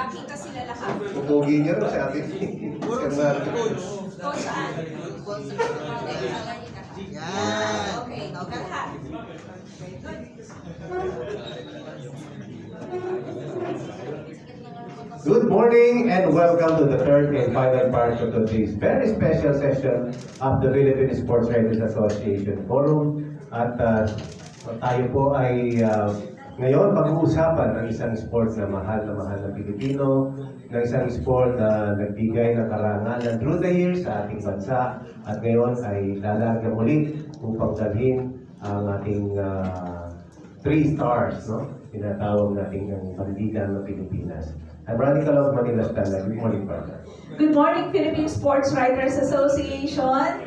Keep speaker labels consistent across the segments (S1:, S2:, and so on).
S1: Magkakita sila lahat.
S2: Pupugi niya rin sa atin.
S1: Coach saan? Yan. Okay, ikaw ka lahat.
S2: Good morning and welcome to the third and final part of today's very special session of the Philippine Sports Writers Association Forum. At tayo po ay ngayon pag-uusapan ng isang sport na mahal na Pilipino, ng isang sport na nagbigay ng karangalan through the years sa ating bansa at ngayon ay lalarga muli upang dalhin ang ating 3 stars, no? Tinatawag natin ang pandigan ng Pilipinas. I'm Ronnie Calog, Manila Standard. Good morning, partner.
S3: Good morning, Philippine Sports Writers Association.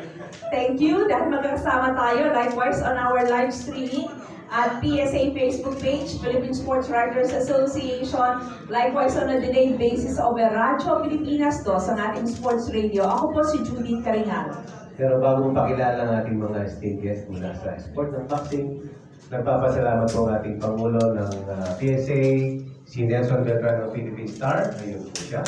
S3: Thank you dahil magkakasama tayo likewise on our live streaming at PSA Facebook page, Philippine Sports Writers Association, likewise on a delayed basis over Radyo Pilipinas 2 ang ating sports radio. Ako po si Judith Caringal.
S2: Pero bago pakilala ang ating mga esteemed guests mula sa sport ng boxing, nagpapasalamat po ang ating Pangulo ng PSA, si Nelson Beltran ng Philippine Star. Ayun po siya.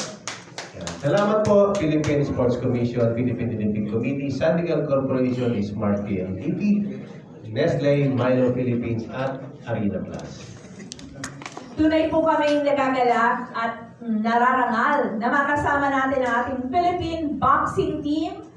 S2: Yan. Salamat po, Philippine Sports Commission, Philippine Olympic Committee, San Miguel Corporation, Smart PLDT, Nestle, Milo Philippines, at Arena Plus.
S3: Tunay po kaming nagagalak at nararangal na makasama natin ang ating Philippine Boxing Team,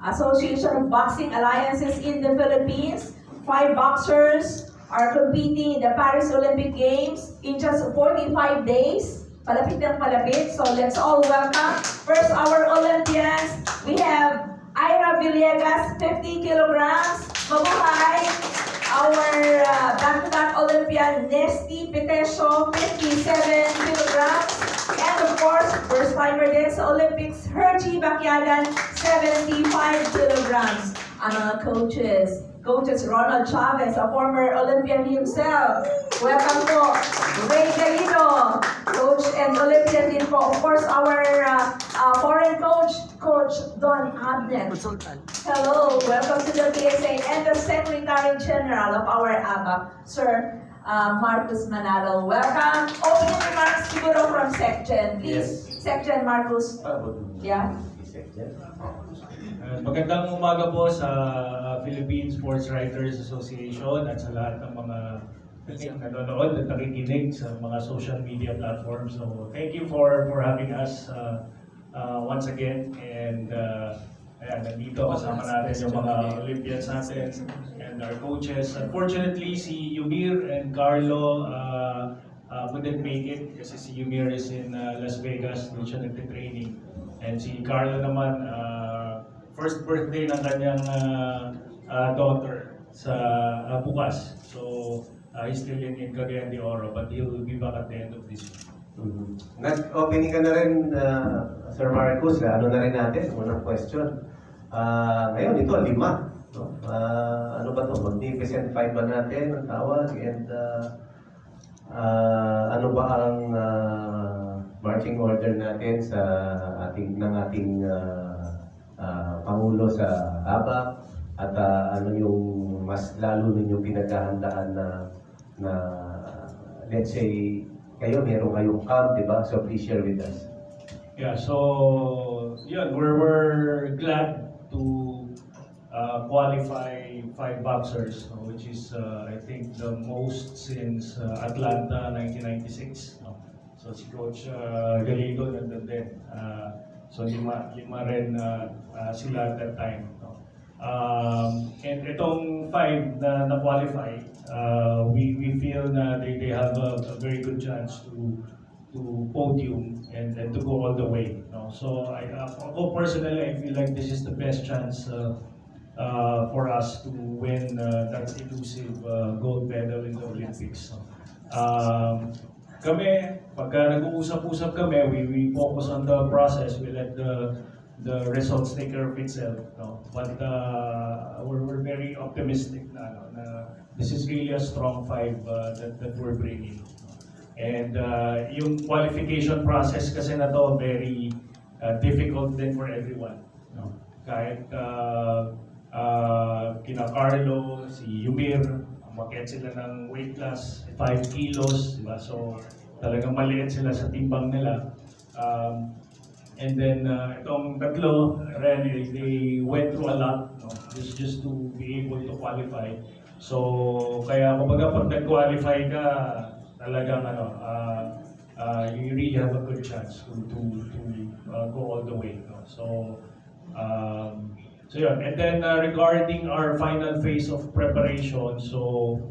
S3: Association of Boxing Alliances in the Philippines. 5 boxers are competing in the Paris Olympic Games in just 45 days. Palapit ng palapit. So let's all welcome first our Olympians. We have Ira Villegas, 50 kilograms. Mabuhay! Our back-to-back Olympian, Nesty Petesio, 57 kilograms. And of course, first timer din sa Olympics, Hergie Bacyadan, 75 kilograms. Ang mga Coaches Ronald Chavez, a former Olympian himself. Welcome po. Ray Garrido, coach and Olympian din po. Of course, our foreign coach, Coach Don Abnet. Hello, welcome to the PSA and the Secretary General of our ABAP, Sir Marcus Manalo. Welcome. Opening remarks siguro from Secgen. Please, yes. Secgen Marcus. Yeah.
S4: Magandang umaga po sa Philippine Sports Writers Association at sa lahat ng mga nanonood at nakikinig sa mga social media platforms. So thank you for having us once again. And ayan, nandito kasama natin yung mga Olympians natin and our coaches. Unfortunately, si Yumir and Carlo couldn't make it kasi si Yumir is in Las Vegas, doon siya nagtitraining. And si Carlo naman, first birthday ng kanyang daughter sa bukas. So, he's still in Cagayan de Oro, but he'll be back at the end of this week.
S2: Nag-opening ka na rin, Sir Marcus. Ano na rin natin? Unang question. Ngayon, ito, 5. No? Ano ba ito? Magnificent 5 ba natin ang tawag? And ano ba ang marching order natin sa ating Pangulo sa ABAP at ano yung mas lalo ninyong pinaghahandaan na let's say kayo meron kayong camp, di ba? So please share with us.
S4: Yeah, so yun, we're glad to qualify 5 boxers, which is I think the most since Atlanta 1996. So si Coach Galido nandun din. So lima rin sila at that time. And itong 5 na qualify, we feel na they have a very good chance to podium and to go all the way. So ako personally, I feel like this is the best chance for us to win that elusive gold medal in the Olympics. Kami, pagka nag-uusap-usap kami, we focus on the process. We let the results take care of itself. But we're very optimistic na this is really a strong 5 that we're bringing. And yung qualification process kasi na to very difficult din for everyone. Kahit kina Carlo, si Yumir, umakyat sila ng weight class, 5 kilos, diba? So, talagang maliit sila sa timbang nila. And then itong tatlo, really, they went through a lot, no? just to be able to qualify. So kaya kumbaga pag nag-qualify ka, talagang you really have a good chance to go all the way. No? So yun. And then regarding our final phase of preparation, so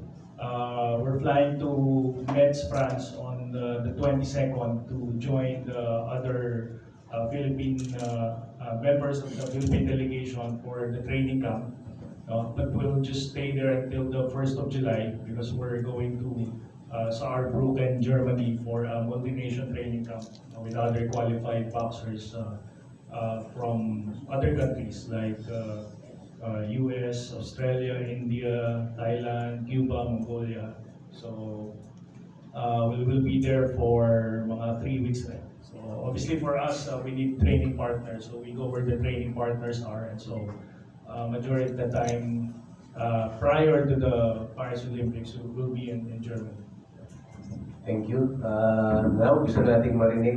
S4: we're flying to Metz, France on the 22nd to join the other Philippine members of the Philippine delegation for the training camp. But we'll just stay there until the 1st of July because we're going to Saarbrücken, Germany for a multi-nation training camp with other qualified boxers from other countries like US, Australia, India, Thailand, Cuba, Mongolia. So we will be there for mga 3 weeks na. So obviously for us, we need training partners. So we go where the training partners are. And so majority of the time, prior to the Paris Olympics, we will be in Germany.
S2: Thank you. Now, gusto nating marinig